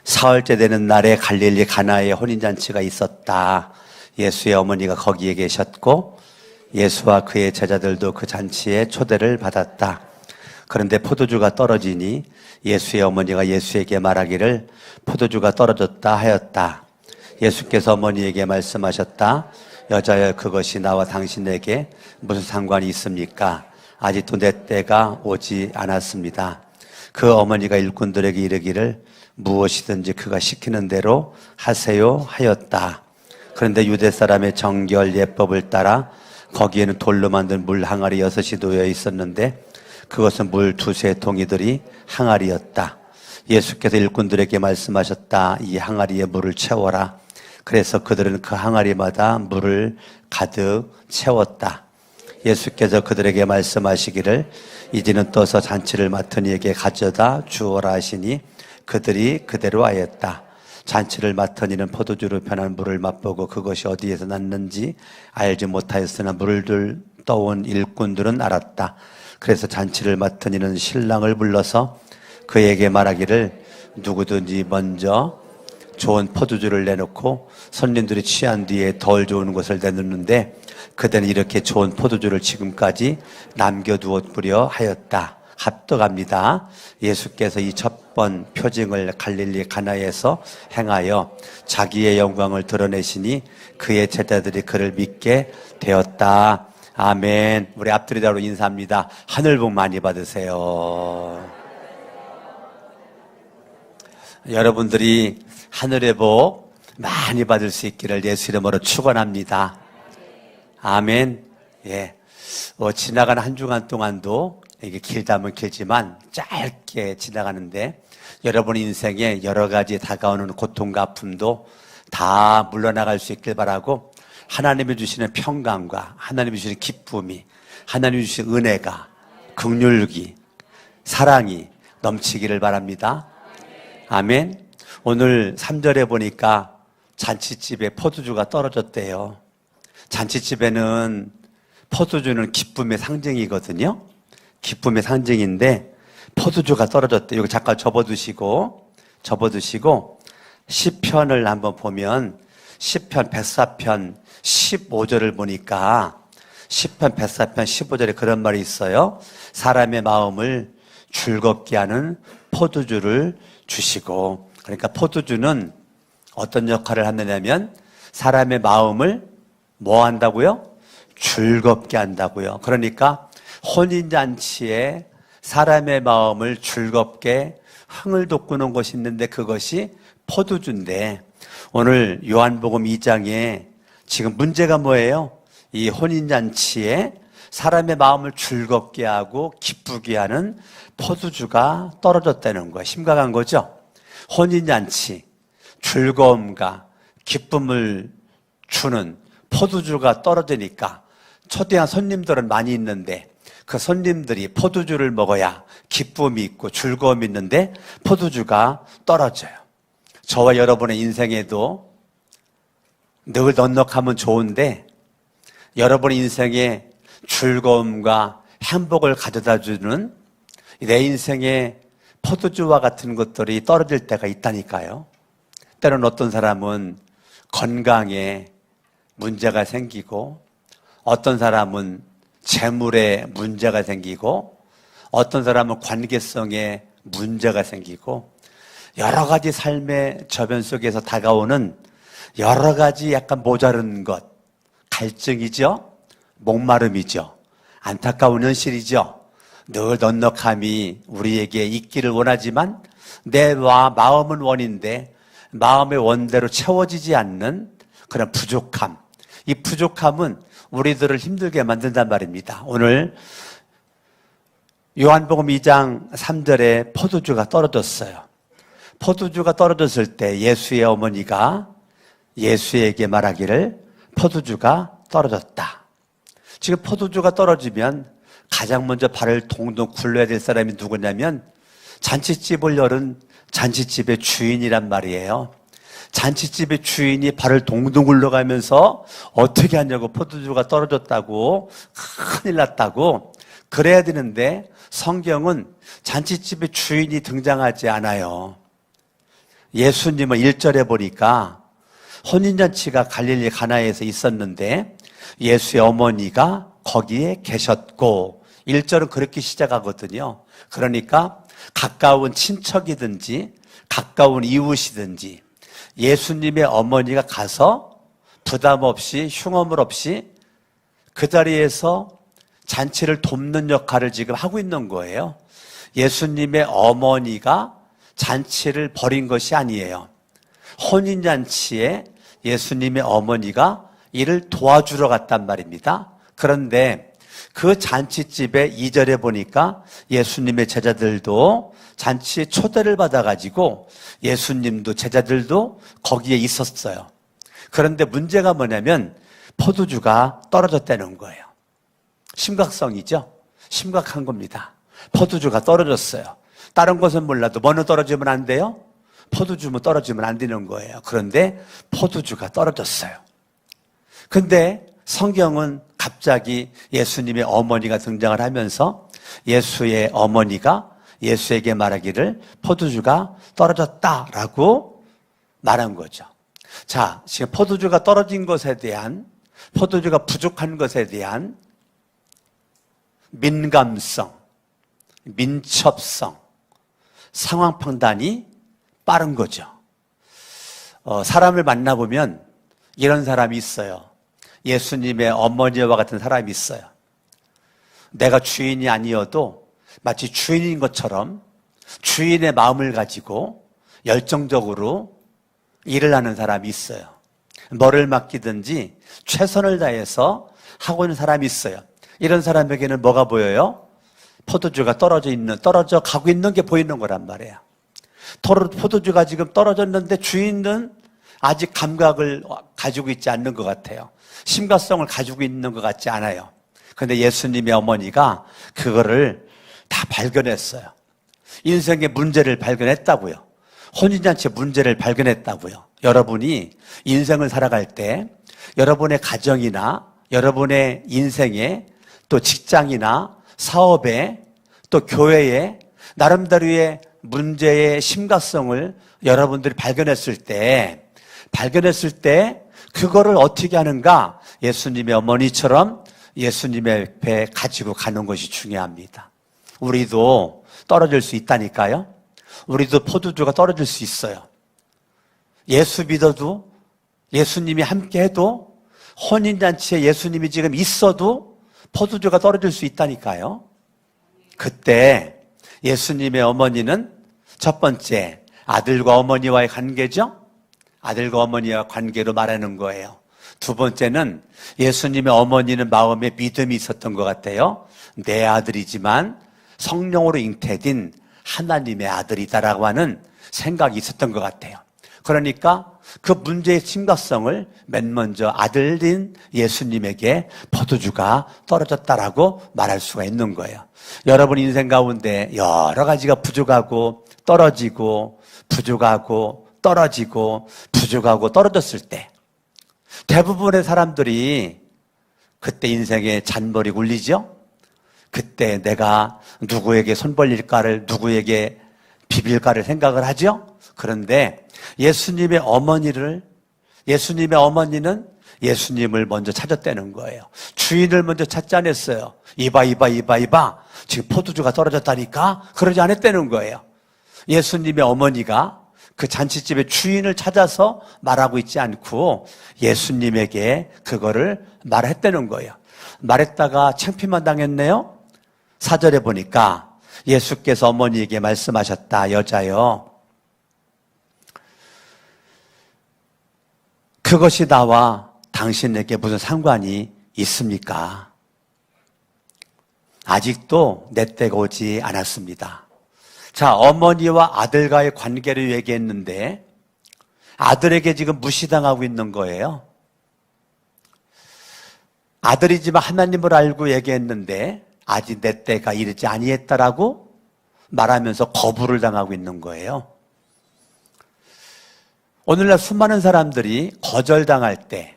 사흘째 되는 날에 갈릴리 가나에 혼인잔치가 있었다. 예수의 어머니가 거기에 계셨고 예수와 그의 제자들도 그 잔치에 초대를 받았다. 그런데 포도주가 떨어지니 예수의 어머니가 예수에게 말하기를 포도주가 떨어졌다 하였다. 예수께서 어머니에게 말씀하셨다. 여자여, 그것이 나와 당신에게 무슨 상관이 있습니까? 아직도 내 때가 오지 않았습니다. 그 어머니가 일꾼들에게 이르기를 무엇이든지 그가 시키는 대로 하세요 하였다. 그런데 유대 사람의 정결 예법을 따라 거기에는 돌로 만든 물 항아리 6이 놓여 있었는데 그것은 물 2-3 동이들이 항아리였다. 예수께서 일꾼들에게 말씀하셨다. 이 항아리에 물을 채워라. 그래서 그들은 그 항아리마다 물을 가득 채웠다. 예수께서 그들에게 말씀하시기를 이제는 떠서 잔치를 맡은 이에게 가져다 주어라 하시니 그들이 그대로 하였다. 잔치를 맡은 이는 포도주로 변한 물을 맛보고 그것이 어디에서 났는지 알지 못하였으나 물을 떠온 일꾼들은 알았다. 그래서 잔치를 맡은 이는 신랑을 불러서 그에게 말하기를 누구든지 먼저 좋은 포도주를 내놓고 손님들이 취한 뒤에 덜 좋은 것을 내놓는데 그대는 이렇게 좋은 포도주를 지금까지 남겨두었구려 하였다. 합독합니다. 예수께서 이 첫 번 표징을 갈릴리 가나에서 행하여 자기의 영광을 드러내시니 그의 제자들이 그를 믿게 되었다. 아멘. 우리 앞드리다로 인사합니다. 하늘 복 많이 받으세요. 여러분들이 하늘의 복 많이 받을 수 있기를 예수 이름으로 축원합니다. 아멘. 예. 지나간 한 주간 동안도 이게 길다면 길지만 짧게 지나가는데 여러분 인생에 여러 가지 다가오는 고통과 아픔도 다 물러나갈 수 있길 바라고 하나님이 주시는 평강과 하나님이 주시는 기쁨이 하나님이 주시는 은혜가 긍휼기 사랑이 넘치기를 바랍니다. 아멘. 오늘 3절에 보니까 잔치집에 포도주가 떨어졌대요. 잔치집에는 포도주는 기쁨의 상징이거든요. 기쁨의 상징인데 포도주가 떨어졌대요. 여기 잠깐 접어두시고 시편을 한번 보면 시편 104편 15절을 보니까 시편 104편 15절에 그런 말이 있어요. 사람의 마음을 즐겁게 하는 포도주를 주시고, 그러니까 포도주는 어떤 역할을 하느냐면 사람의 마음을 뭐 한다고요? 즐겁게 한다고요. 그러니까 혼인잔치에 사람의 마음을 즐겁게 흥을 돋구는 것이 있는데 그것이 포도주인데 오늘 요한복음 2장에 지금 문제가 뭐예요? 이 혼인잔치에 사람의 마음을 즐겁게 하고 기쁘게 하는 포도주가 떨어졌다는 거예요. 심각한 거죠? 혼인잔치, 즐거움과 기쁨을 주는 포도주가 떨어지니까 초대한 손님들은 많이 있는데 그 손님들이 포도주를 먹어야 기쁨이 있고 즐거움이 있는데 포도주가 떨어져요. 저와 여러분의 인생에도 늘 넉넉하면 좋은데 여러분의 인생에 즐거움과 행복을 가져다 주는 내 인생의 포도주와 같은 것들이 떨어질 때가 있다니까요. 때로는 어떤 사람은 건강에 문제가 생기고 어떤 사람은 재물에 문제가 생기고 어떤 사람은 관계성에 문제가 생기고 여러 가지 삶의 저변 속에서 다가오는 여러 가지 약간 모자른 것, 갈증이죠, 목마름이죠, 안타까운 현실이죠. 늘 넉넉함이 우리에게 있기를 원하지만 내 마음은 원인데 마음의 원대로 채워지지 않는 그런 부족함, 이 부족함은 우리들을 힘들게 만든단 말입니다. 오늘 요한복음 2장 3절에 포도주가 떨어졌어요. 포도주가 떨어졌을 때 예수의 어머니가 예수에게 말하기를 포도주가 떨어졌다. 지금 포도주가 떨어지면 가장 먼저 발을 동동 굴러야 될 사람이 누구냐면 잔치집을 열은 잔치집의 주인이란 말이에요. 잔치집의 주인이 발을 동동 굴러가면서 어떻게 하냐고, 포도주가 떨어졌다고, 큰일 났다고 그래야 되는데 성경은 잔치집의 주인이 등장하지 않아요. 예수님은 1절에 보니까 혼인잔치가 갈릴리 가나에서 있었는데 예수의 어머니가 거기에 계셨고, 1절은 그렇게 시작하거든요. 그러니까 가까운 친척이든지 가까운 이웃이든지 예수님의 어머니가 가서 부담 없이 흉엄물 없이 그 자리에서 잔치를 돕는 역할을 지금 하고 있는 거예요. 예수님의 어머니가 잔치를 벌인 것이 아니에요. 혼인잔치에 예수님의 어머니가 이를 도와주러 갔단 말입니다. 그런데 그 잔치집에 2절에 보니까 예수님의 제자들도 잔치에 초대를 받아가지고 예수님도 제자들도 거기에 있었어요. 그런데 문제가 뭐냐면 포도주가 떨어졌다는 거예요. 심각성이죠. 심각한 겁니다. 포도주가 떨어졌어요. 다른 것은 몰라도 뭐는 떨어지면 안 돼요? 포도주는 떨어지면 안 되는 거예요. 그런데 포도주가 떨어졌어요. 근데 성경은 갑자기 예수님의 어머니가 등장을 하면서 예수의 어머니가 예수에게 말하기를 포도주가 떨어졌다라고 말한 거죠. 자, 지금 포도주가 떨어진 것에 대한, 포도주가 부족한 것에 대한 민감성, 민첩성, 상황 판단이 빠른 거죠. 사람을 만나보면 이런 사람이 있어요. 예수님의 어머니와 같은 사람이 있어요. 내가 주인이 아니어도 마치 주인인 것처럼 주인의 마음을 가지고 열정적으로 일을 하는 사람이 있어요. 뭐를 맡기든지 최선을 다해서 하고 있는 사람이 있어요. 이런 사람에게는 뭐가 보여요? 포도주가 떨어져 가고 있는 게 보이는 거란 말이에요. 포도주가 지금 떨어졌는데 주인은 아직 감각을 가지고 있지 않는 것 같아요. 심각성을 가지고 있는 것 같지 않아요. 그런데 예수님의 어머니가 그거를 다 발견했어요. 인생의 문제를 발견했다고요. 혼인잔치의 문제를 발견했다고요. 여러분이 인생을 살아갈 때 여러분의 가정이나 여러분의 인생에 또 직장이나 사업에 또 교회에 나름대로의 문제의 심각성을 여러분들이 발견했을 때 그거를 어떻게 하는가? 예수님의 어머니처럼 예수님의 옆에 가지고 가는 것이 중요합니다. 우리도 떨어질 수 있다니까요. 우리도 포도주가 떨어질 수 있어요. 예수 믿어도 예수님이 함께 해도 혼인잔치에 예수님이 지금 있어도 포도주가 떨어질 수 있다니까요. 그때 예수님의 어머니는 첫 번째 아들과 어머니와의 관계죠. 아들과 어머니와 관계로 말하는 거예요. 두 번째는 예수님의 어머니는 마음에 믿음이 있었던 것 같아요. 내 아들이지만 성령으로 잉태된 하나님의 아들이다라고 하는 생각이 있었던 것 같아요. 그러니까 그 문제의 심각성을 맨 먼저 아들인 예수님에게 포도주가 떨어졌다라고 말할 수가 있는 거예요. 여러분 인생 가운데 여러 가지가 부족하고 떨어지고 부족하고 떨어지고 부족하고 떨어졌을 때 대부분의 사람들이 그때 인생에 잔머리 굴리죠. 그때 내가 누구에게 손 벌릴까를 누구에게 비빌까를 생각을 하죠. 그런데 예수님의 어머니는 예수님을 먼저 찾았다는 거예요. 주인을 먼저 찾지 않았어요. 이봐 지금 포도주가 떨어졌다니까 그러지 않았다는 거예요. 예수님의 어머니가 그 잔치집의 주인을 찾아서 말하고 있지 않고 예수님에게 그거를 말했다는 거예요. 말했다가 창피만 당했네요. 4절에 보니까 예수께서 어머니에게 말씀하셨다. 여자여, 그것이 나와 당신에게 무슨 상관이 있습니까? 아직도 내 때가 오지 않았습니다. 자, 어머니와 아들과의 관계를 얘기했는데 아들에게 지금 무시당하고 있는 거예요. 아들이지만 하나님을 알고 얘기했는데 아직 내 때가 이르지 아니했다라고 말하면서 거부를 당하고 있는 거예요. 오늘날 수많은 사람들이 거절당할 때,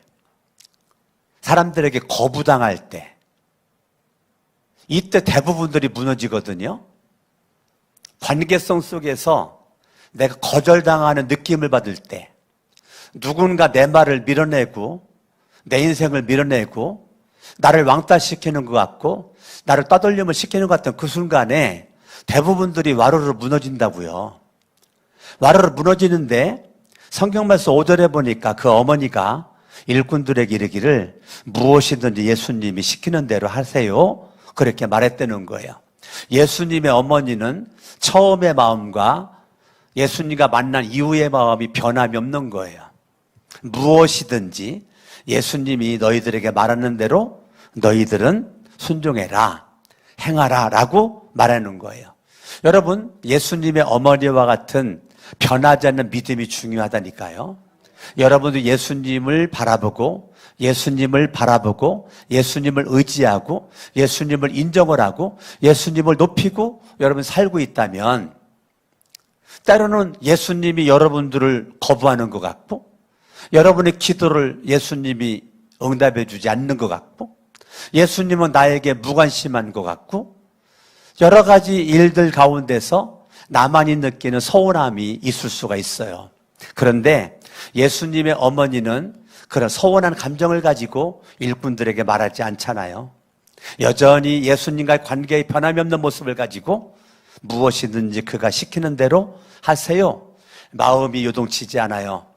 사람들에게 거부당할 때, 이때 대부분들이 무너지거든요. 관계성 속에서 내가 거절당하는 느낌을 받을 때, 누군가 내 말을 밀어내고 내 인생을 밀어내고 나를 왕따시키는 것 같고 나를 떠돌림을 시키는 것 같은 그 순간에 대부분들이 와르르 무너진다고요. 와르르 무너지는데 성경 말씀 5절에 보니까 그 어머니가 일꾼들에게 이르기를 무엇이든지 예수님이 시키는 대로 하세요. 그렇게 말했다는 거예요. 예수님의 어머니는 처음의 마음과 예수님과 만난 이후의 마음이 변함이 없는 거예요. 무엇이든지 예수님이 너희들에게 말하는 대로 너희들은 순종해라, 행하라 라고 말하는 거예요. 여러분, 예수님의 어머니와 같은 변하지 않는 믿음이 중요하다니까요. 여러분도 예수님을 바라보고 예수님을 의지하고 예수님을 인정을 하고 예수님을 높이고 여러분 살고 있다면 때로는 예수님이 여러분들을 거부하는 것 같고 여러분의 기도를 예수님이 응답해 주지 않는 것 같고 예수님은 나에게 무관심한 것 같고 여러 가지 일들 가운데서 나만이 느끼는 서운함이 있을 수가 있어요. 그런데 예수님의 어머니는 그런 서운한 감정을 가지고 일꾼들에게 말하지 않잖아요. 여전히 예수님과의 관계에 변함이 없는 모습을 가지고 무엇이든지 그가 시키는 대로 하세요. 마음이 요동치지 않아요.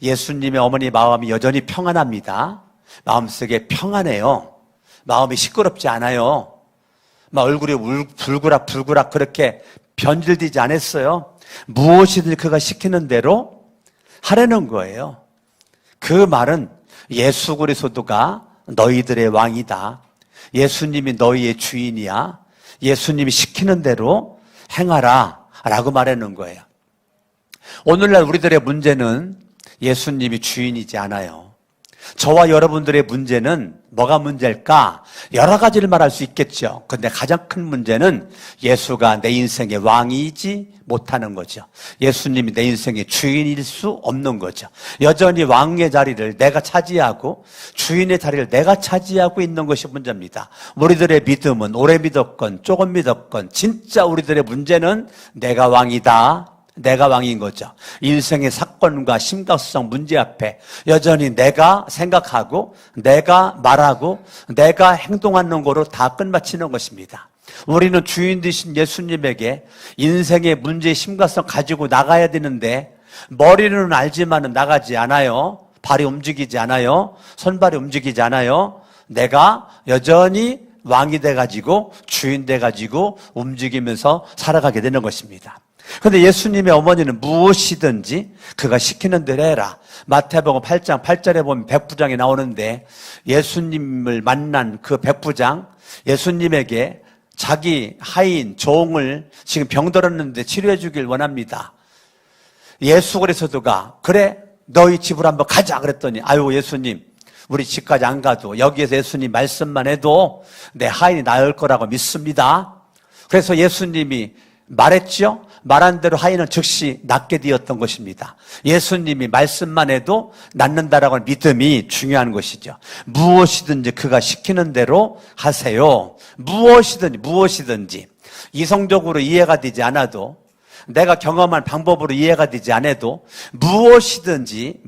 예수님의 어머니 마음이 여전히 평안합니다. 마음속에 평안해요. 마음이 시끄럽지 않아요. 막 얼굴이 불그락 그렇게 변질되지 않았어요. 무엇이든지 그가 시키는 대로 하라는 거예요. 그 말은 예수 그리스도가 너희들의 왕이다. 예수님이 너희의 주인이야. 예수님이 시키는 대로 행하라 라고 말하는 거예요. 오늘날 우리들의 문제는 예수님이 주인이지 않아요. 저와 여러분들의 문제는 뭐가 문제일까? 여러 가지를 말할 수 있겠죠. 그런데 가장 큰 문제는 예수가 내 인생의 왕이지 못하는 거죠. 예수님이 내 인생의 주인일 수 없는 거죠. 여전히 왕의 자리를 내가 차지하고 주인의 자리를 내가 차지하고 있는 것이 문제입니다. 우리들의 믿음은 오래 믿었건 조금 믿었건 진짜 우리들의 문제는 내가 왕이다. 내가 왕인 거죠. 인생의 사건과 심각성 문제 앞에 여전히 내가 생각하고 내가 말하고 내가 행동하는 거로 다 끝마치는 것입니다. 우리는 주인 되신 예수님에게 인생의 문제의 심각성 가지고 나가야 되는데 머리는 알지만은 나가지 않아요. 발이 움직이지 않아요. 손발이 움직이지 않아요. 내가 여전히 왕이 돼가지고 주인 돼가지고 움직이면서 살아가게 되는 것입니다. 그런데 예수님의 어머니는 무엇이든지 그가 시키는 대로 해라. 마태복음 8장 8절에 보면 백부장이 나오는데 예수님을 만난 그 백부장, 예수님에게 자기 하인 종을 지금 병들었는데 치료해 주길 원합니다. 예수 그리스도가 그래 너희 집으로 한번 가자 그랬더니 아유 예수님 우리 집까지 안 가도 여기에서 예수님 말씀만 해도 내 하인이 나을 거라고 믿습니다. 그래서 예수님이 말했죠. 말한 대로 하인은 즉시 낫게 되었던 것입니다. 예수님이 말씀만 해도 낫는다라고 하는 믿음이 중요한 것이죠. 무엇이든지 그가 시키는 대로 하세요. 무엇이든지 이성적으로 이해가 되지 않아도 내가 경험한 방법으로 이해가 되지 않아도 무엇이든지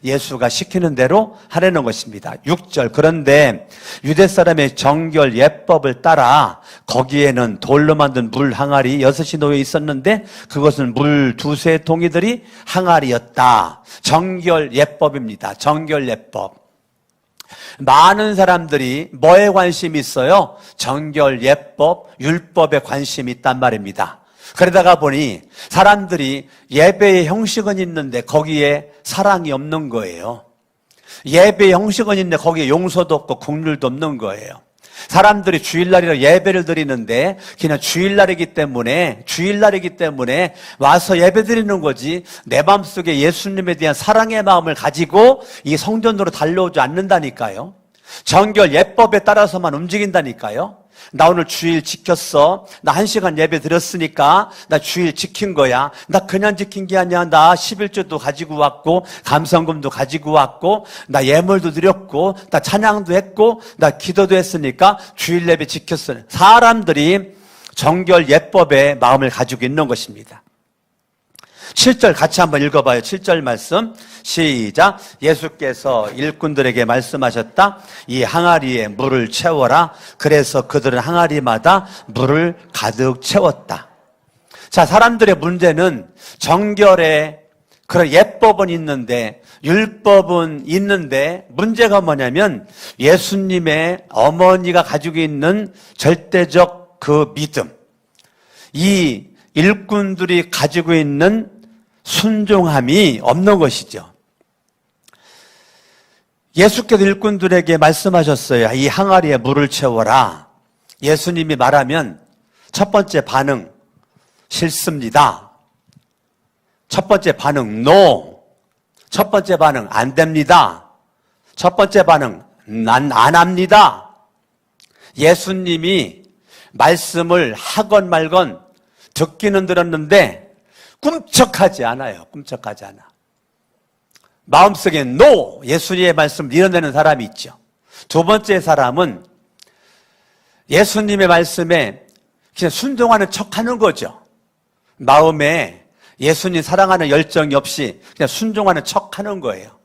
예수가 시키는 대로 하라는 것입니다. 6절 그런데 유대 사람의 정결 예법을 따라 거기에는 돌로 만든 물 항아리 6이 놓여 있었는데 그것은 물 2세 동이들이 항아리였다. 정결 예법입니다. 정결 예법. 많은 사람들이 뭐에 관심이 있어요? 정결, 예법, 율법에 관심이 있단 말입니다. 그러다가 보니 사람들이 예배의 형식은 있는데 거기에 사랑이 없는 거예요. 예배의 형식은 있는데 거기에 용서도 없고 긍휼도 없는 거예요. 사람들이 주일날이라 예배를 드리는데 그냥 주일날이기 때문에 와서 예배 드리는 거지 내 마음속에 예수님에 대한 사랑의 마음을 가지고 이 성전으로 달려오지 않는다니까요. 정결 예법에 따라서만 움직인다니까요. 나 오늘 주일 지켰어. 나 1시간 예배 드렸으니까 나 주일 지킨 거야. 나 그냥 지킨 게 아니야. 나 11조도 가지고 왔고 감성금도 가지고 왔고 나 예물도 드렸고 나 찬양도 했고 나 기도도 했으니까 주일 예배 지켰어. 사람들이 정결 예법의 마음을 가지고 있는 것입니다. 7절 같이 한번 읽어봐요. 7절 말씀 시작. 예수께서 일꾼들에게 말씀하셨다. 이 항아리에 물을 채워라. 그래서 그들은 항아리마다 물을 가득 채웠다. 자, 사람들의 문제는 정결의 그런 예법은 있는데, 율법은 있는데, 문제가 뭐냐면 예수님의 어머니가 가지고 있는 절대적 그 믿음, 이 일꾼들이 가지고 있는 순종함이 없는 것이죠. 예수께서 일꾼들에게 말씀하셨어요. 이 항아리에 물을 채워라. 예수님이 말하면 첫 번째 반응, 싫습니다. 첫 번째 반응, no. 첫 번째 반응, 안 됩니다. 첫 번째 반응, 난 안 합니다. 예수님이 말씀을 하건 말건 듣기는 들었는데 꿈쩍하지 않아요. 꿈쩍하지 않아. 마음속에 no, 예수님의 말씀을 밀어내는 사람이 있죠. 두 번째 사람은 예수님의 말씀에 그냥 순종하는 척하는 거죠. 마음에 예수님 사랑하는 열정이 없이 그냥 순종하는 척하는 거예요.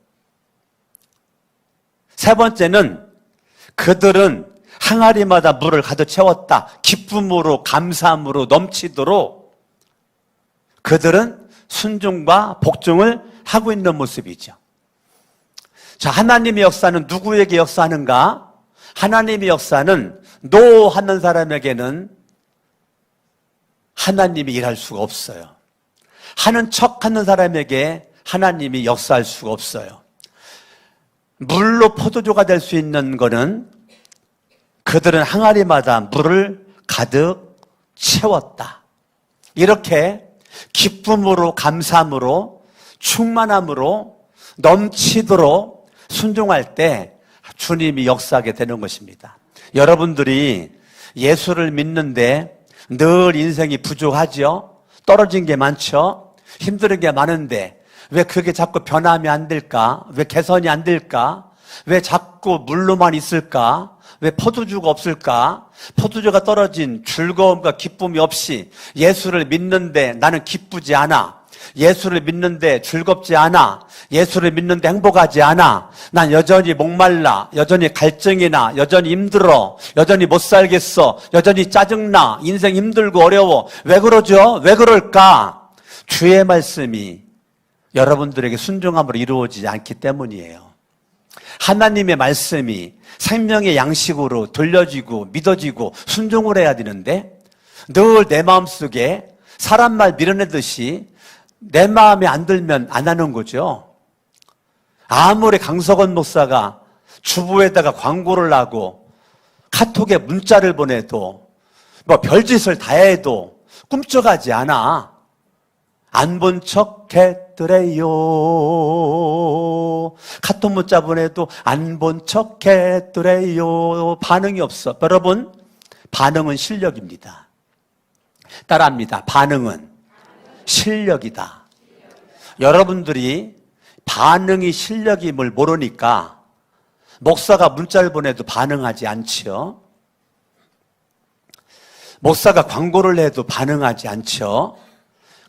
세 번째는 그들은 항아리마다 물을 가득 채웠다. 기쁨으로 감사함으로 넘치도록 그들은 순종과 복종을 하고 있는 모습이죠. 자, 하나님의 역사는 누구에게 역사하는가? 하나님의 역사는 노 하는 사람에게는 하나님이 일할 수가 없어요. 하는 척하는 사람에게 하나님이 역사할 수가 없어요. 물로 포도주가 될 수 있는 것은 그들은 항아리마다 물을 가득 채웠다. 이렇게 기쁨으로 감사함으로 충만함으로 넘치도록 순종할 때 주님이 역사하게 되는 것입니다. 여러분들이 예수를 믿는데 늘 인생이 부족하죠? 떨어진 게 많죠? 힘든 게 많은데 왜 그게 자꾸 변함이 안 될까? 왜 개선이 안 될까? 왜 자꾸 물로만 있을까? 왜 포도주가 없을까? 포도주가 떨어진 즐거움과 기쁨이 없이 예수를 믿는데 나는 기쁘지 않아. 예수를 믿는데 즐겁지 않아. 예수를 믿는데 행복하지 않아. 난 여전히 목말라. 여전히 갈증이 나. 여전히 힘들어. 여전히 못 살겠어. 여전히 짜증나. 인생 힘들고 어려워. 왜 그러죠? 왜 그럴까? 주의 말씀이 여러분들에게 순종함으로 이루어지지 않기 때문이에요. 하나님의 말씀이 생명의 양식으로 들려지고 믿어지고 순종을 해야 되는데 늘 내 마음속에 사람 말 밀어내듯이 내 마음에 안 들면 안 하는 거죠. 아무리 강석원 목사가 주부에다가 광고를 하고 카톡에 문자를 보내도 뭐 별짓을 다 해도 꿈쩍하지 않아. 안 본 척 했더래요. 카톡 문자 보내도 안 본 척 했더래요. 반응이 없어. 여러분, 반응은 실력입니다. 따라합니다. 반응은 실력이다. 여러분들이 반응이 실력임을 모르니까 목사가 문자를 보내도 반응하지 않죠. 목사가 광고를 해도 반응하지 않죠.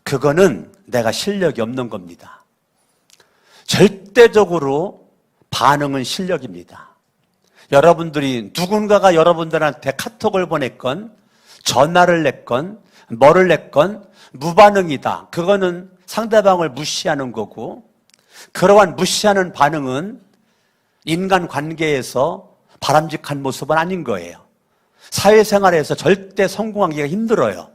그거는 내가 실력이 없는 겁니다. 절대적으로 반응은 실력입니다. 여러분들이 누군가가 여러분들한테 카톡을 보냈건 전화를 냈건 뭐를 냈건 무반응이다. 그거는 상대방을 무시하는 거고 그러한 무시하는 반응은 인간관계에서 바람직한 모습은 아닌 거예요. 사회생활에서 절대 성공하기가 힘들어요.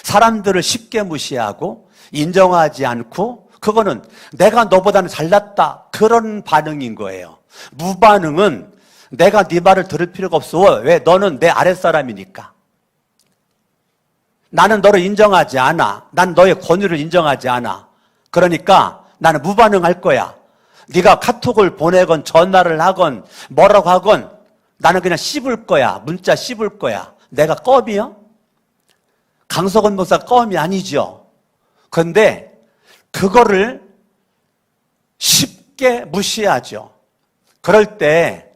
사람들을 쉽게 무시하고 인정하지 않고 그거는 내가 너보다는 잘났다 그런 반응인 거예요. 무반응은 내가 네 말을 들을 필요가 없어. 왜? 너는 내 아랫사람이니까. 나는 너를 인정하지 않아. 난 너의 권위를 인정하지 않아. 그러니까 나는 무반응할 거야. 네가 카톡을 보내건 전화를 하건 뭐라고 하건 나는 그냥 씹을 거야. 문자 씹을 거야. 내가 껌이요? 강석원 목사 껌이 아니죠. 그런데 그거를 쉽게 무시하죠. 그럴 때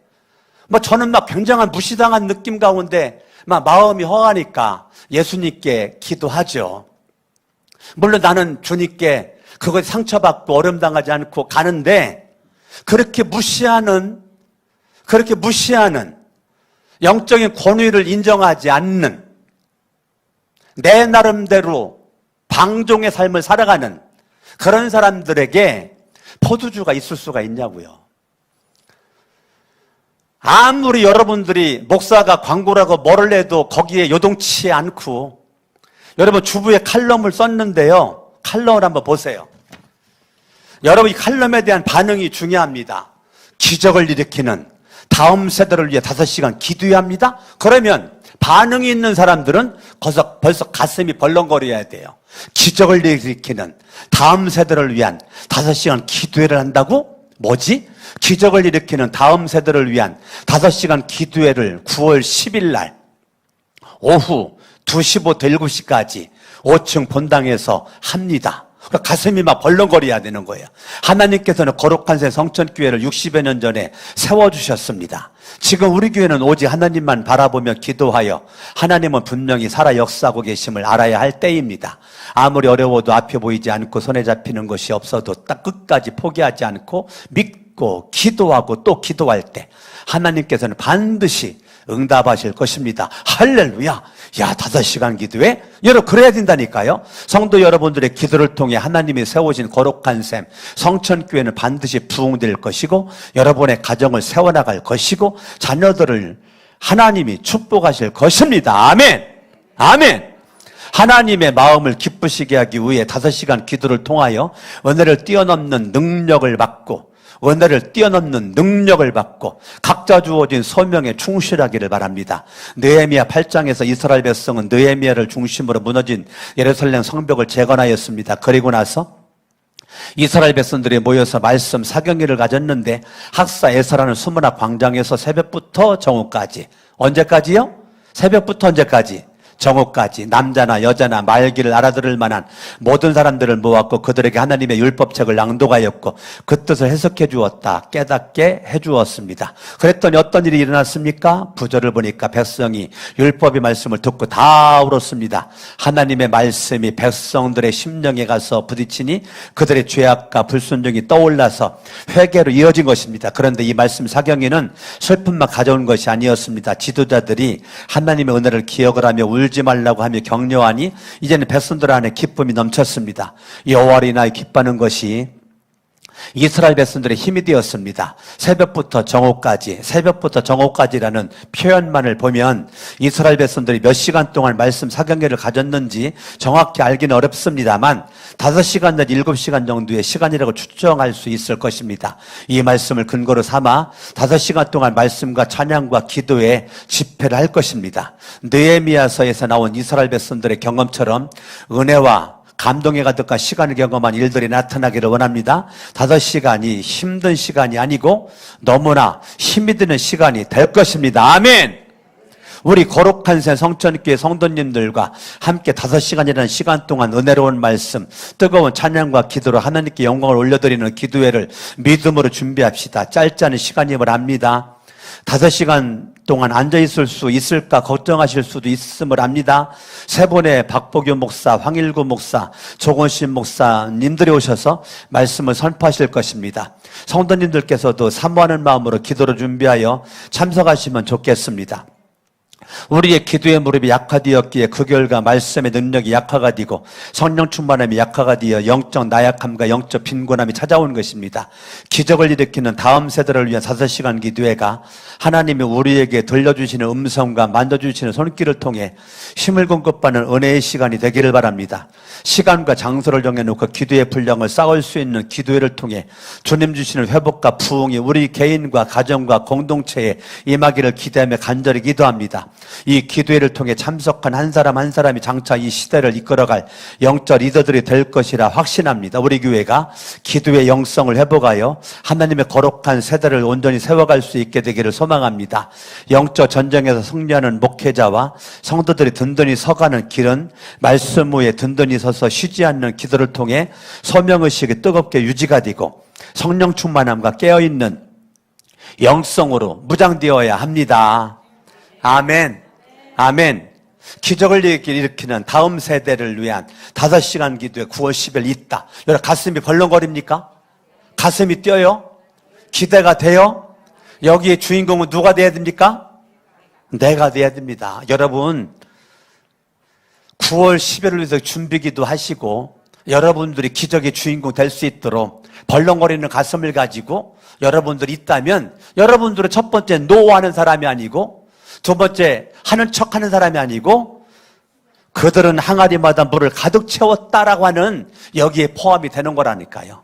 뭐 저는 막 굉장한 무시당한 느낌 가운데 마음이 허하니까 예수님께 기도하죠. 물론 나는 주님께 그것에 상처받고 어려움당하지 않고 가는데 그렇게 무시하는 영적인 권위를 인정하지 않는 내 나름대로 방종의 삶을 살아가는 그런 사람들에게 포도주가 있을 수가 있냐고요. 아무리 여러분들이 목사가 광고라고 뭐를 해도 거기에 요동치 않고, 여러분 주부에 칼럼을 썼는데요, 칼럼을 한번 보세요. 여러분 이 칼럼에 대한 반응이 중요합니다. 기적을 일으키는 다음 세대를 위해 5시간 기도해야 합니다. 그러면 반응이 있는 사람들은 벌써 가슴이 벌렁거려야 돼요. 기적을 일으키는 다음 세대를 위한 5시간 기도회를 한다고? 뭐지? 기적을 일으키는 다음 세대를 위한 5시간 기도회를 9월 10일 날 오후 2시부터 7시까지 5층 본당에서 합니다. 가슴이 막 벌렁거려야 되는 거예요. 하나님께서는 거룩한 새 성천교회를 60여 년 전에 세워주셨습니다. 지금 우리 교회는 오직 하나님만 바라보며 기도하여 하나님은 분명히 살아 역사하고 계심을 알아야 할 때입니다. 아무리 어려워도 앞에 보이지 않고 손에 잡히는 것이 없어도 딱 끝까지 포기하지 않고 믿고 기도하고 또 기도할 때 하나님께서는 반드시 응답하실 것입니다. 할렐루야. 야, 5시간 기도회? 여러분 그래야 된다니까요. 성도 여러분들의 기도를 통해 하나님이 세우신 거룩한 셈 성천교회는 반드시 부흥될 것이고 여러분의 가정을 세워나갈 것이고 자녀들을 하나님이 축복하실 것입니다. 아멘. 아멘. 하나님의 마음을 기쁘시게 하기 위해 5시간 기도를 통하여 은혜를 뛰어넘는 능력을 받고 각자 주어진 소명에 충실하기를 바랍니다. 느헤미야 8장에서 이스라엘 백성은 느헤미야를 중심으로 무너진 예루살렘 성벽을 재건하였습니다. 그리고 나서 이스라엘 백성들이 모여서 말씀 사경회를 가졌는데 학사 에스라는 수문학 광장에서 새벽부터 정오까지, 언제까지요? 새벽부터 언제까지? 정오까지 남자나 여자나 말귀를 알아들을 만한 모든 사람들을 모았고 그들에게 하나님의 율법책을 낭독하였고 그 뜻을 해석해 주었다. 깨닫게 해 주었습니다. 그랬더니 어떤 일이 일어났습니까? 구절을 보니까 백성이 율법의 말씀을 듣고 다 울었습니다. 하나님의 말씀이 백성들의 심령에 가서 부딪히니 그들의 죄악과 불순종이 떠올라서 회개로 이어진 것입니다. 그런데 이 말씀 사경에는 슬픔만 가져온 것이 아니었습니다. 지도자들이 하나님의 은혜를 기억을 하며 울지 말라고 하며 격려하니 이제는 백성들 안에 기쁨이 넘쳤습니다. 여호와를 인하여 기뻐하는 것이 이스라엘 백성들의 힘이 되었습니다. 새벽부터 정오까지라는 표현만을 보면 이스라엘 백성들이 몇 시간 동안 말씀 사경회를 가졌는지 정확히 알기는 어렵습니다만 5시간 내지 7시간 정도의 시간이라고 추정할 수 있을 것입니다. 이 말씀을 근거로 삼아 5시간 동안 말씀과 찬양과 기도에 집회를 할 것입니다. 느헤미야서에서 나온 이스라엘 백성들의 경험처럼 은혜와 감동에 가득한 시간을 경험한 일들이 나타나기를 원합니다. 5시간이 힘든 시간이 아니고 너무나 힘이 드는 시간이 될 것입니다. 아멘. 우리 거룩한 새 성천교회 성도님들과 함께 5시간이라는 시간 동안 은혜로운 말씀, 뜨거운 찬양과 기도로 하나님께 영광을 올려드리는 기도회를 믿음으로 준비합시다. 짧지 않은 시간임을 압니다. 5시간 동안 앉아있을 수 있을까 걱정하실 수도 있음을 압니다. 세 분의 박복규 목사, 황일구 목사, 조건신 목사님들이 오셔서 말씀을 선포하실 것입니다. 성도님들께서도 사모하는 마음으로 기도를 준비하여 참석하시면 좋겠습니다. 우리의 기도의 무릎이 약화되었기에 그 결과 말씀의 능력이 약화가 되고 성령 충만함이 약화가 되어 영적 나약함과 영적 빈곤함이 찾아온 것입니다. 기적을 일으키는 다음 세대를 위한 5시간 기도회가 하나님이 우리에게 들려주시는 음성과 만져주시는 손길을 통해 힘을 공급받는 은혜의 시간이 되기를 바랍니다. 시간과 장소를 정해놓고 기도의 분량을 쌓을 수 있는 기도회를 통해 주님 주시는 회복과 부흥이 우리 개인과 가정과 공동체에 임하기를 기대하며 간절히 기도합니다. 이 기도회를 통해 참석한 한 사람 한 사람이 장차 이 시대를 이끌어갈 영적 리더들이 될 것이라 확신합니다. 우리 교회가 기도의 영성을 회복하여 하나님의 거룩한 세대를 온전히 세워갈 수 있게 되기를 소망합니다. 영적 전쟁에서 승리하는 목회자와 성도들이 든든히 서가는 길은 말씀 위에 든든히 서서 쉬지 않는 기도를 통해 소명의식이 뜨겁게 유지가 되고 성령 충만함과 깨어있는 영성으로 무장되어야 합니다. 아멘. 아멘. 기적을 일으키는 다음 세대를 위한 5시간 기도에 9월 10일 있다. 여러분 가슴이 벌렁거립니까? 가슴이 뛰어요? 기대가 돼요? 여기에 주인공은 누가 돼야 됩니까? 내가 돼야 됩니다. 여러분 9월 10일을 위해서 준비기도 하시고 여러분들이 기적의 주인공 될 수 있도록 벌렁거리는 가슴을 가지고 여러분들이 있다면 여러분들은 첫 번째 노하는 사람이 아니고 두 번째 하는 척하는 사람이 아니고 그들은 항아리마다 물을 가득 채웠다라고 하는 여기에 포함이 되는 거라니까요.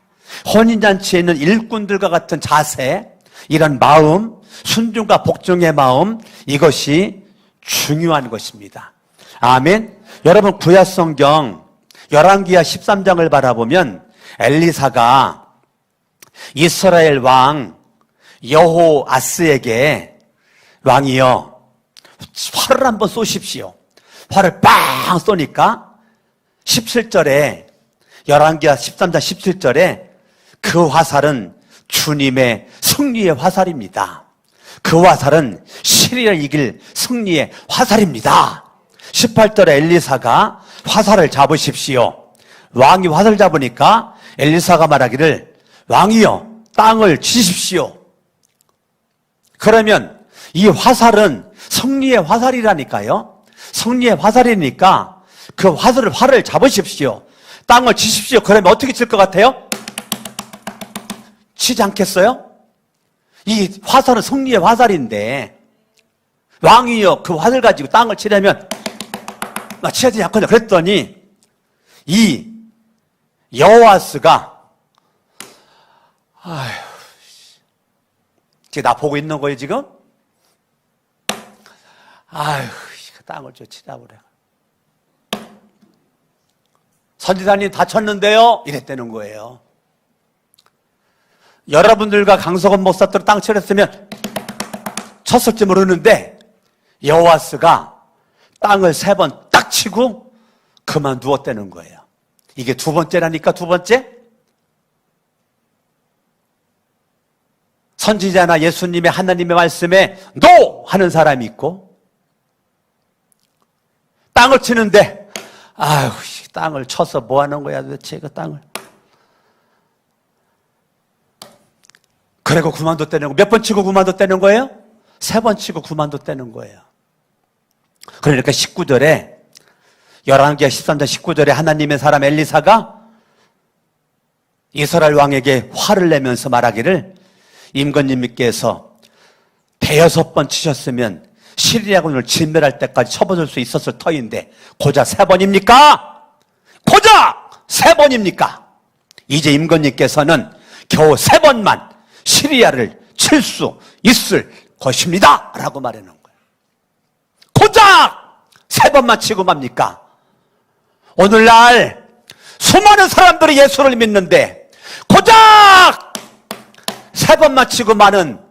혼인잔치에 있는 일꾼들과 같은 자세, 이런 마음, 순종과 복종의 마음, 이것이 중요한 것입니다. 아멘. 여러분 구약성경 열왕기하 13장을 바라보면 엘리사가 이스라엘 왕 여호아스에게 왕이여 활을 한번 쏘십시오. 활을 빵 쏘니까 17절에 열왕기하 13장 17절에 그 화살은 주님의 승리의 화살입니다. 그 화살은 시리아를 이길 승리의 화살입니다. 18절에 엘리사가 화살을 잡으십시오. 왕이 화살 잡으니까 엘리사가 말하기를 왕이여 땅을 치십시오. 그러면 이 화살은 승리의 화살이라니까요. 승리의 화살이니까 그 활을 잡으십시오. 땅을 치십시오. 그러면 어떻게 칠 것 같아요? 치지 않겠어요? 이 화살은 승리의 화살인데 왕이여 그 화살 가지고 땅을 치려면 치야 되지 않거든요. 그랬더니 이 여호아스가 지금 나 보고 있는 거예요 지금? 땅을 좀 치자고 그래. 선지자님 다쳤는데요? 이랬다는 거예요. 여러분들과 강석원 목사들 땅 치랬으면 쳤을지 모르는데 여호아스가 땅을 3번 딱 치고 그만 누웠다는 거예요. 이게 두 번째라니까. 두 번째 선지자나 예수님의 하나님의 말씀에 NO! 하는 사람이 있고 땅을 치는데 땅을 쳐서 뭐 하는 거야 도대체 그 땅을. 그리고 그만뒀다는 거. 몇 번 치고 그만뒀다는 거예요? 3번 치고 그만뒀다는 거예요. 그러니까 19절에 열왕기하 13장 19절에 하나님의 사람 엘리사가 이스라엘 왕에게 화를 내면서 말하기를 임금님께서 5번 치셨으면 시리아군을 진멸할 때까지 쳐버릴 수 있었을 터인데 고작 3번입니까? 고작 3번입니까? 이제 임금님께서는 겨우 3번만 시리아를 칠 수 있을 것입니다 라고 말하는 거예요. 고작 3번만 치고 맙니까? 오늘날 수많은 사람들이 예수를 믿는데 고작 3번만 치고 마는,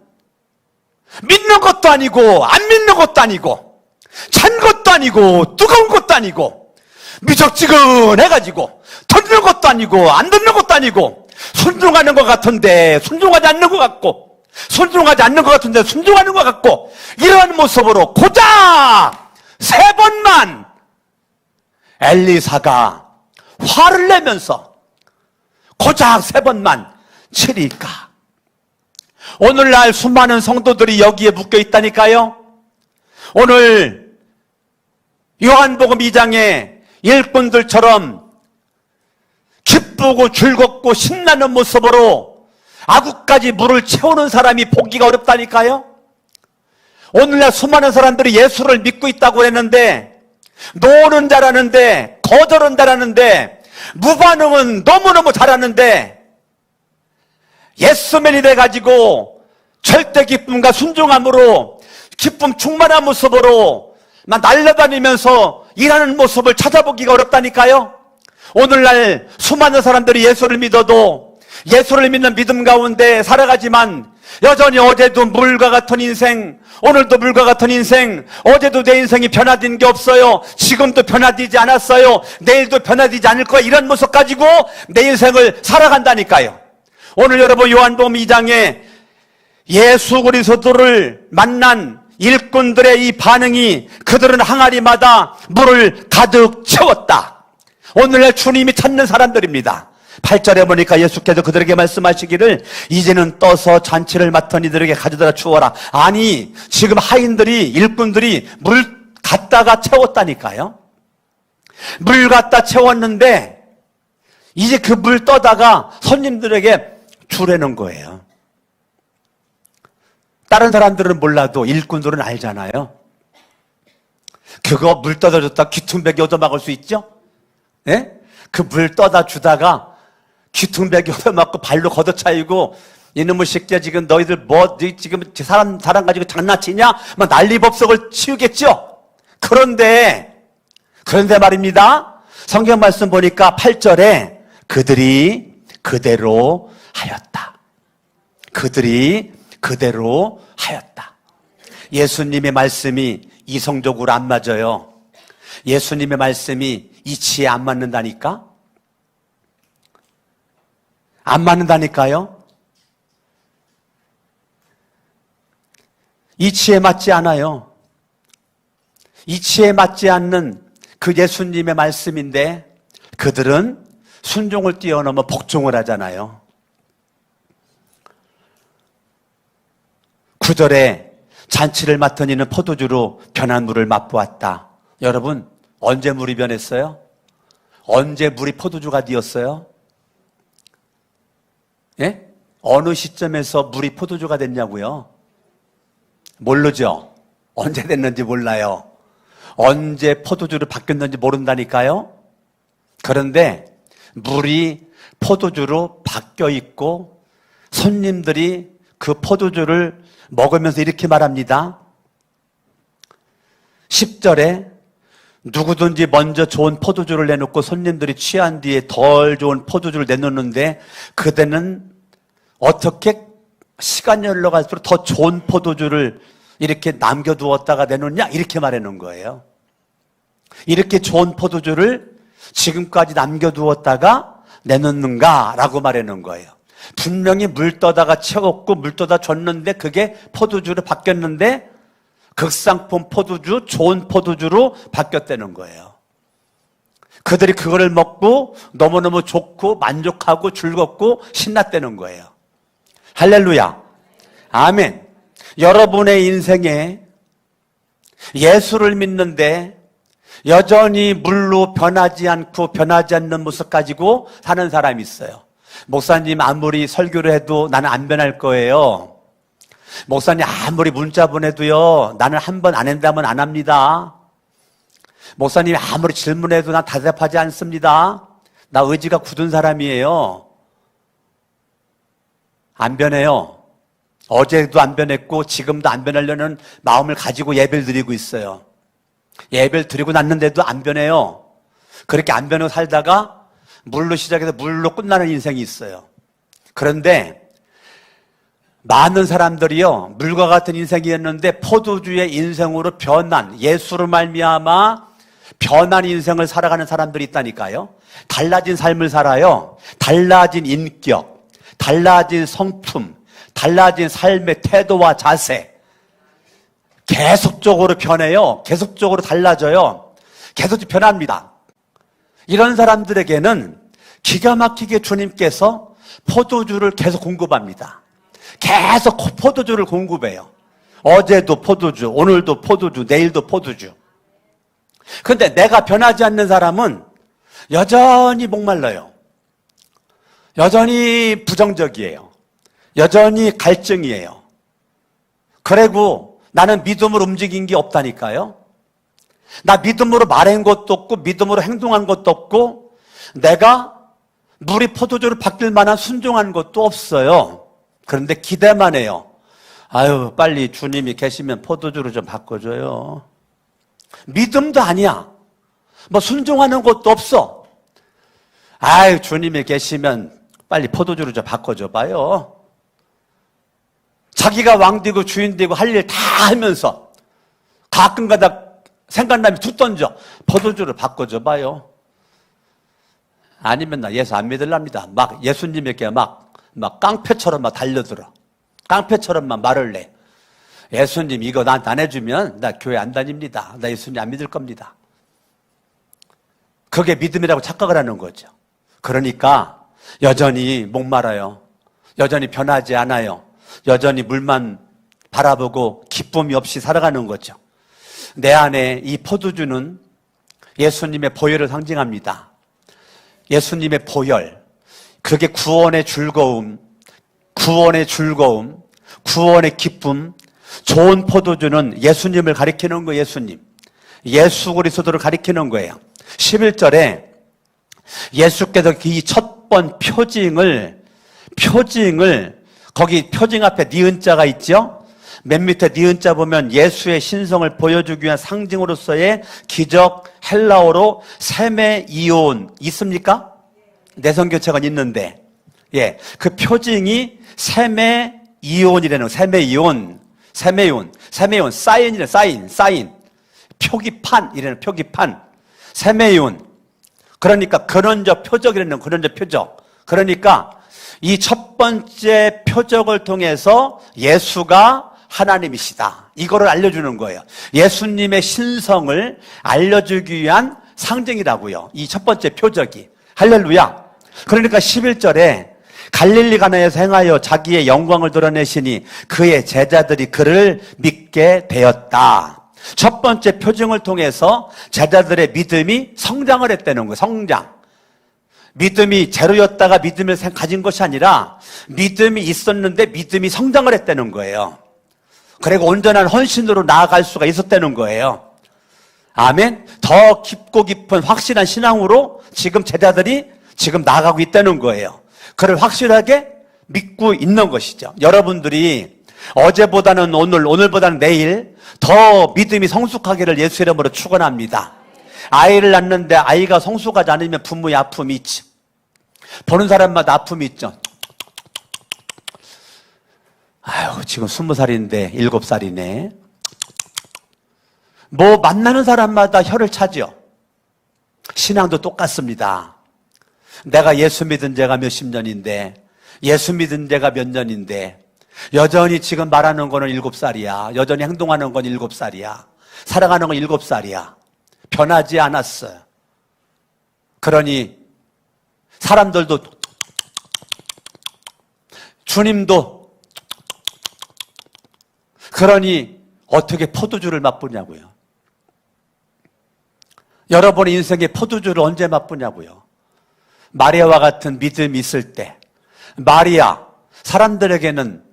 믿는 것도 아니고 안 믿는 것도 아니고 찬 것도 아니고 뜨거운 것도 아니고 미적지근해가지고 듣는 것도 아니고 안 듣는 것도 아니고 순종하는 것 같은데 순종하지 않는 것 같고 순종하지 않는 것 같은데 순종하는 것 같고 이러한 모습으로 고작 3번만 엘리사가 화를 내면서 고작 3번만 치리까. 오늘날 수많은 성도들이 여기에 묶여 있다니까요. 오늘 요한복음 2장의 일꾼들처럼 기쁘고 즐겁고 신나는 모습으로 아구까지 물을 채우는 사람이 보기가 어렵다니까요. 오늘날 수많은 사람들이 예수를 믿고 있다고 했는데 노는 잘하는데 거절은 잘하는데 무반응은 너무너무 잘하는데 예스맨이 돼가지고 절대 기쁨과 순종함으로 기쁨 충만한 모습으로 막 날아다니면서 일하는 모습을 찾아보기가 어렵다니까요. 오늘날 수많은 사람들이 예수를 믿어도 예수를 믿는 믿음 가운데 살아가지만 여전히 어제도 물과 같은 인생, 오늘도 물과 같은 인생, 어제도 내 인생이 변화된 게 없어요. 지금도 변화되지 않았어요. 내일도 변화되지 않을 거야. 이런 모습 가지고 내 인생을 살아간다니까요. 오늘 여러분 요한복음 2장에 예수 그리스도를 만난 일꾼들의 이 반응이 그들은 항아리마다 물을 가득 채웠다. 오늘날 주님이 찾는 사람들입니다. 8절에 보니까 예수께서 그들에게 말씀하시기를 이제는 떠서 잔치를 맡은 이들에게 가져다 주어라. 아니, 지금 하인들이, 일꾼들이 물 갖다가 채웠다니까요. 물 갖다 채웠는데 이제 그 물 떠다가 손님들에게 주라는 거예요. 다른 사람들은 몰라도 일꾼들은 알잖아요. 그거 물 떠다 줬다 귀퉁배기 얻어먹을 수 있죠? 예? 그 물 떠다 주다가 귀퉁배기 얻어먹고 발로 걷어차이고 이놈의 새끼야 지금 너희들 뭐 지금 사람 가지고 장난치냐? 막 난리법석을 치우겠죠? 그런데 말입니다. 성경 말씀 보니까 8절에 그들이 그대로 하였다. 그들이 그대로 하였다. 예수님의 말씀이 이성적으로 안 맞아요. 예수님의 말씀이 이치에 안 맞는다니까? 안 맞는다니까요? 이치에 맞지 않아요. 이치에 맞지 않는 그 예수님의 말씀인데 그들은 순종을 뛰어넘어 복종을 하잖아요. 9절에 잔치를 맡은 이는 포도주로 변한 물을 맛보았다. 여러분, 언제 물이 변했어요? 언제 물이 포도주가 되었어요? 예? 어느 시점에서 물이 포도주가 됐냐고요? 모르죠? 언제 됐는지 몰라요. 언제 포도주로 바뀌었는지 모른다니까요? 그런데 물이 포도주로 바뀌어 있고 손님들이 그 포도주를 먹으면서 이렇게 말합니다. 10절에 누구든지 먼저 좋은 포도주를 내놓고 손님들이 취한 뒤에 덜 좋은 포도주를 내놓는데 그대는 어떻게 시간이 흘러갈수록 더 좋은 포도주를 이렇게 남겨두었다가 내놓냐? 이렇게 말해놓은 거예요. 이렇게 좋은 포도주를 지금까지 남겨두었다가 내놓는가라고 말해놓은 거예요. 분명히 물 떠다가 채웠고 물 떠다 줬는데 그게 포도주로 바뀌었는데 극상품 포도주, 좋은 포도주로 바뀌었다는 거예요. 그들이 그거를 먹고 너무너무 좋고 만족하고 즐겁고 신났다는 거예요. 할렐루야. 아멘. 여러분의 인생에 예수를 믿는데 여전히 물로 변하지 않고 변하지 않는 모습 가지고 사는 사람이 있어요. 목사님 아무리 설교를 해도 나는 안 변할 거예요. 목사님 아무리 문자 보내도요 나는 한 번 안 한다면 안 합니다. 목사님이 아무리 질문해도 난 대답하지 않습니다. 나 의지가 굳은 사람이에요. 안 변해요. 어제도 안 변했고 지금도 안 변하려는 마음을 가지고 예배를 드리고 있어요. 예배를 드리고 났는데도 안 변해요. 그렇게 안 변하고 살다가 물로 시작해서 물로 끝나는 인생이 있어요. 그런데 많은 사람들이요 물과 같은 인생이었는데 포도주의 인생으로 변한, 예수로 말미암아 변한 인생을 살아가는 사람들이 있다니까요. 달라진 삶을 살아요. 달라진 인격, 달라진 성품, 달라진 삶의 태도와 자세. 계속적으로 변해요. 계속적으로 달라져요. 계속 변합니다. 이런 사람들에게는 기가 막히게 주님께서 포도주를 계속 공급합니다. 계속 포도주를 공급해요. 어제도 포도주, 오늘도 포도주, 내일도 포도주. 근데 내가 변하지 않는 사람은 여전히 목말라요. 여전히 부정적이에요. 여전히 갈증이에요. 그리고 나는 믿음으로 움직인 게 없다니까요. 나 믿음으로 말한 것도 없고 믿음으로 행동한 것도 없고 내가 물이 포도주로 바뀔 만한 순종한 것도 없어요. 그런데 기대만 해요. 아유 빨리 주님이 계시면 포도주로 좀 바꿔줘요. 믿음도 아니야. 뭐 순종하는 것도 없어. 아유 주님이 계시면 빨리 포도주로 좀 바꿔줘 봐요. 자기가 왕되고 주인되고 할 일 다 하면서 가끔가다 생각나면 툭 던져. 포도주를 바꿔줘 봐요. 아니면 나 예수 안 믿으랍니다. 막 예수님에게 막 깡패처럼 막 달려들어. 깡패처럼 막 말을 내. 예수님 이거 나한테 안 해주면 나 교회 안 다닙니다. 나 예수님 안 믿을 겁니다. 그게 믿음이라고 착각을 하는 거죠. 그러니까 여전히 목말아요. 여전히 변하지 않아요. 여전히 물만 바라보고 기쁨이 없이 살아가는 거죠. 내 안에 이 포도주는 예수님의 보혈을 상징합니다. 예수님의 보혈, 그게 구원의 즐거움, 구원의 기쁨. 좋은 포도주는 예수님을 가리키는 거예요. 예수 그리스도를 가리키는 거예요. 11절에 예수께서 이 첫 번 표징을 거기 표징 앞에 니은자가 있죠. 맨 밑에 니은자 보면 예수의 신성을 보여주기 위한 상징으로서의 기적, 헬라어로 세메이온 있습니까? 내성교책은 있는데, 예, 그 표징이 세메이온이라는 세메이온, 사인이래, 사인, 표기판이라는 표기판, 세메이온. 그러니까 근원적 표적이라는 근원적 표적. 그러니까 이 첫 번째 표적을 통해서 예수가 하나님이시다, 이거를 알려주는 거예요. 예수님의 신성을 알려주기 위한 상징이라고요, 이 첫 번째 표적이. 할렐루야. 그러니까 11절에 갈릴리 가나에서 행하여 자기의 영광을 드러내시니 그의 제자들이 그를 믿게 되었다. 첫 번째 표징을 통해서 제자들의 믿음이 성장을 했다는 거예요. 성장. 믿음이 제로였다가 믿음을 가진 것이 아니라 믿음이 있었는데 믿음이 성장을 했다는 거예요. 그리고 온전한 헌신으로 나아갈 수가 있었다는 거예요. 아멘. 더 깊고 깊은 확실한 신앙으로 지금 제자들이 지금 나아가고 있다는 거예요. 그를 확실하게 믿고 있는 것이죠. 여러분들이 어제보다는 오늘보다는 내일 더 믿음이 성숙하기를 예수 이름으로 축원합니다. 아이를 낳는데 아이가 성숙하지 않으면 부모의 아픔이 있지. 보는 사람마다 아픔이 있죠. 아유, 지금 20살인데 7살이네. 뭐 만나는 사람마다 혀를 차죠. 신앙도 똑같습니다. 내가 예수 믿은 지가 몇십 년인데, 예수 믿은 지가 몇 년인데 여전히 지금 말하는 거는 7살이야. 여전히 행동하는 건 7살이야. 살아가는 건 7살이야. 변하지 않았어요. 그러니 사람들도, 주님도, 그러니 어떻게 포도주를 맛보냐고요. 여러분의 인생에 포도주를 언제 맛보냐고요. 마리아와 같은 믿음이 있을 때, 마리아, 사람들에게는,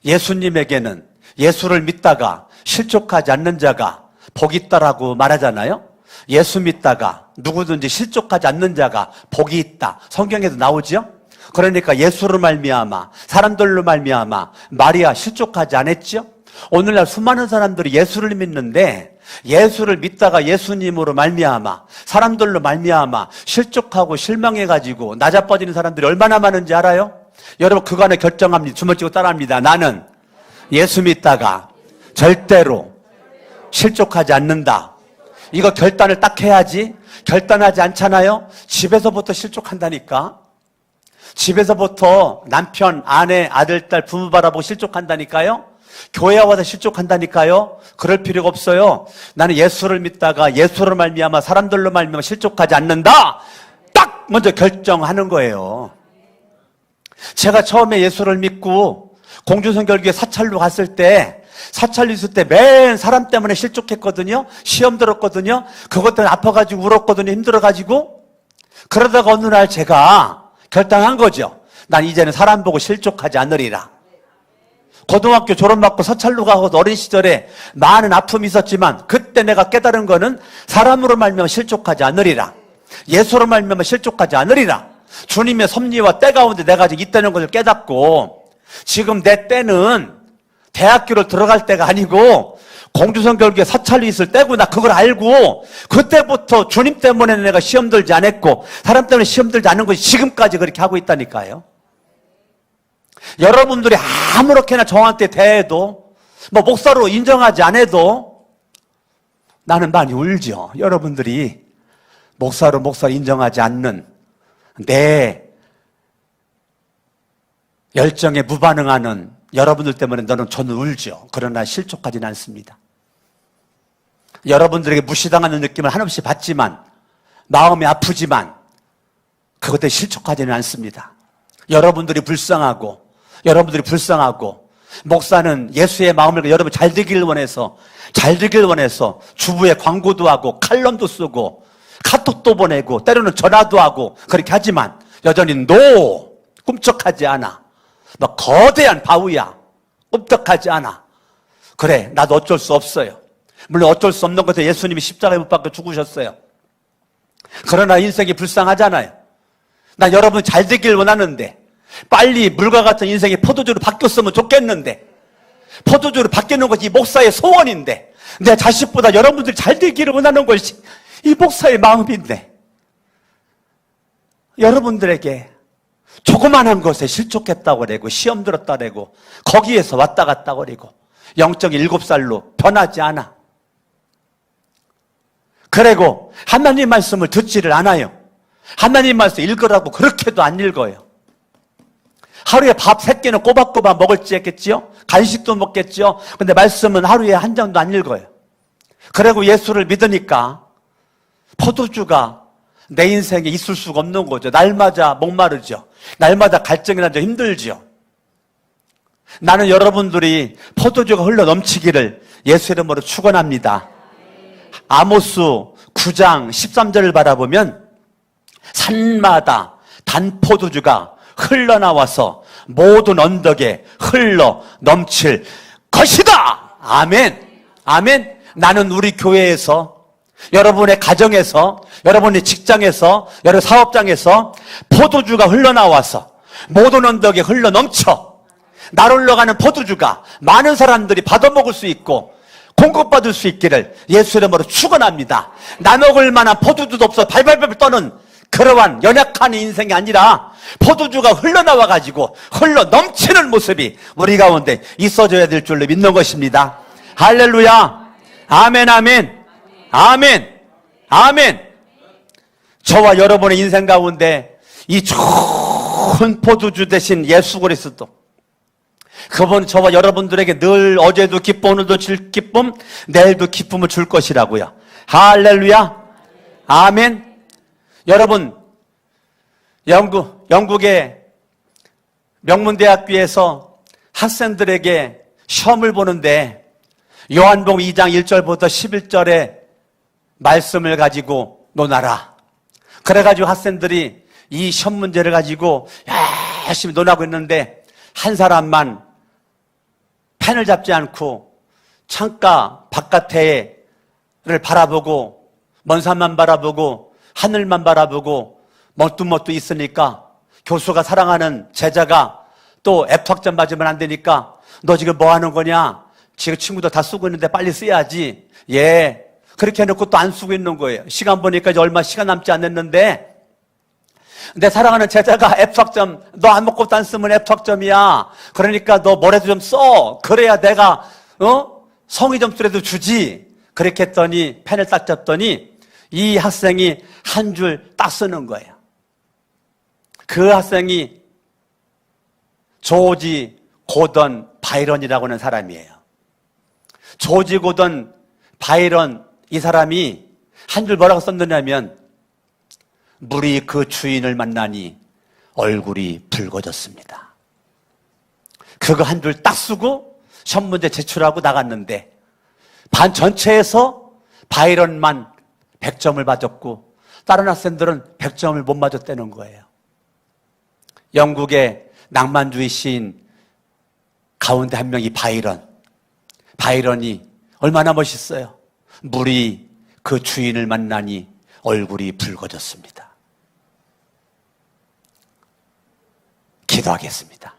예수님에게는 예수를 믿다가 실족하지 않는 자가 복이 있다라고 말하잖아요. 예수 믿다가 누구든지 실족하지 않는 자가 복이 있다, 성경에도 나오죠. 그러니까 예수로 말미암아, 사람들로 말미암아 마리아 실족하지 않았죠. 오늘날 수많은 사람들이 예수를 믿는데 예수를 믿다가 예수님으로 말미암아, 사람들로 말미암아 실족하고 실망해가지고 낮아빠지는 사람들이 얼마나 많은지 알아요? 여러분, 그간에 결정합니다. 주먹 쥐고 따라합니다. 나는 예수 믿다가 절대로 실족하지 않는다. 이거 결단을 딱 해야지. 결단하지 않잖아요. 집에서부터 실족한다니까. 집에서부터 남편, 아내, 아들, 딸, 부모 바라보고 실족한다니까요. 교회 와서 실족한다니까요. 그럴 필요가 없어요. 나는 예수를 믿다가 예수로 말미암아 사람들로 말미암아 실족하지 않는다. 딱 먼저 결정하는 거예요. 제가 처음에 예수를 믿고 공주성결교회 사찰로 갔을 때, 사찰로 있을 때 맨 사람 때문에 실족했거든요. 시험 들었거든요. 그것 때문에 아파가지고 울었거든요. 힘들어가지고. 그러다가 어느 날 제가 결단한 거죠. 난 이제는 사람 보고 실족하지 않으리라. 고등학교 졸업받고 사찰로 가고 어린 시절에 많은 아픔이 있었지만 그때 내가 깨달은 거는 사람으로 말미암아 실족하지 않으리라. 예수로 말미암아 실족하지 않으리라. 주님의 섭리와 때 가운데 내가 아직 있다는 것을 깨닫고, 지금 내 때는 대학교를 들어갈 때가 아니고 공주성결교회 사찰로 있을 때구나, 그걸 알고 그때부터 주님 때문에 내가 시험 들지 않았고 사람 때문에 시험 들지 않은 것이 지금까지 그렇게 하고 있다니까요. 여러분들이 아무렇게나 저한테 대해도, 뭐 목사로 인정하지 않아도 나는 많이 울죠. 여러분들이 목사로 인정하지 않는 내 열정에 무반응하는 여러분들 때문에 저는 울죠. 그러나 실족하지는 않습니다. 여러분들에게 무시당하는 느낌을 한없이 받지만, 마음이 아프지만 그것에 실족하지는 않습니다. 여러분들이 불쌍하고 목사는 예수의 마음을 여러분 잘 되길 원해서 주부의 광고도 하고 칼럼도 쓰고 카톡도 보내고 때로는 전화도 하고 그렇게 하지만 여전히 꿈쩍하지 않아. 너 거대한 바위야. 꿈쩍하지 않아. 그래, 나도 어쩔 수 없어요. 물론 어쩔 수 없는 것에 예수님이 십자가에 못 박혀 죽으셨어요. 그러나 인생이 불쌍하잖아요. 나 여러분 잘 되길 원하는데, 빨리 물과 같은 인생이 포도주로 바뀌었으면 좋겠는데, 포도주로 바뀌는 것이 이 목사의 소원인데, 내 자식보다 여러분들이 잘 되기를 원하는 것이 이 목사의 마음인데, 여러분들에게 조그만한 것에 실족했다고 그러고 시험 들었다 그러고 거기에서 왔다 갔다 그러고 영적인 7살로 변하지 않아. 그리고 하나님 말씀을 듣지를 않아요. 하나님 말씀 읽으라고 그렇게도 안 읽어요. 하루에 밥 3끼는 꼬박꼬박 먹을지 했겠지요? 간식도 먹겠지요? 근데 말씀은 하루에 한 장도 안 읽어요. 그리고 예수를 믿으니까 포도주가 내 인생에 있을 수가 없는 거죠. 날마다 목마르죠. 날마다 갈증이 나죠. 힘들죠. 나는 여러분들이 포도주가 흘러 넘치기를 예수 이름으로 축원합니다. 아모스 9장 13절을 바라보면 산마다 단포도주가 흘러나와서 모든 언덕에 흘러 넘칠 것이다. 아멘. 아멘. 나는 우리 교회에서, 여러분의 가정에서, 여러분의 직장에서, 여러 사업장에서 포도주가 흘러나와서 모든 언덕에 흘러 넘쳐 날 흘러가는 포도주가 많은 사람들이 받아먹을 수 있고 공급받을 수 있기를 예수 이름으로 축원합니다. 나먹을 만한 포도주도 없어 발발발 떠는 그러한 연약한 인생이 아니라 포도주가 흘러나와가지고 흘러 넘치는 모습이 우리 가운데 있어져야 될 줄로 믿는 것입니다. 할렐루야. 아멘, 아멘, 아멘, 아멘. 저와 여러분의 인생 가운데 이 좋은 포도주 대신 예수 그리스도, 그분 저와 여러분들에게 늘 어제도 기쁨, 오늘도 줄 기쁨, 내일도 기쁨을 줄 것이라고요. 할렐루야. 아멘. 여러분, 영국의 명문대학교에서 학생들에게 시험을 보는데 요한복음 2장 1절부터 11절의 말씀을 가지고 논하라. 그래가지고 학생들이 이 시험 문제를 가지고 열심히 논하고 있는데 한 사람만 펜을 잡지 않고 창가 바깥에를 바라보고 먼 산만 바라보고 하늘만 바라보고 멀뚱멀뚱 있으니까 교수가 사랑하는 제자가 또 F학점 맞으면 안 되니까 너 지금 뭐 하는 거냐? 지금 친구들 다 쓰고 있는데 빨리 써야지. 예. 그렇게 해놓고 또 안 쓰고 있는 거예요. 시간 보니까 이제 얼마 시간 남지 않았는데 내 사랑하는 제자가 F학점, 너 아무것도 안 쓰면 F학점이야. 그러니까 너 뭐라도 좀 써. 그래야 내가 성의 점수라도 주지. 그렇게 했더니 펜을 딱 잡더니 이 학생이 한 줄 딱 쓰는 거예요. 그 학생이 조지 고던 바이런이라고 하는 사람이에요. 조지 고던 바이런, 이 사람이 한 줄 뭐라고 썼느냐면 물이 그 주인을 만나니 얼굴이 붉어졌습니다. 그거 한 줄 딱 쓰고 시험 문제 제출하고 나갔는데 반 전체에서 바이런만 100점을 맞았고 다른 학생들은 100점을 못 맞았다는 거예요. 영국의 낭만주의 시인 가운데 한 명이 바이런이 얼마나 멋있어요. 물이 그 주인을 만나니 얼굴이 붉어졌습니다. 기도하겠습니다.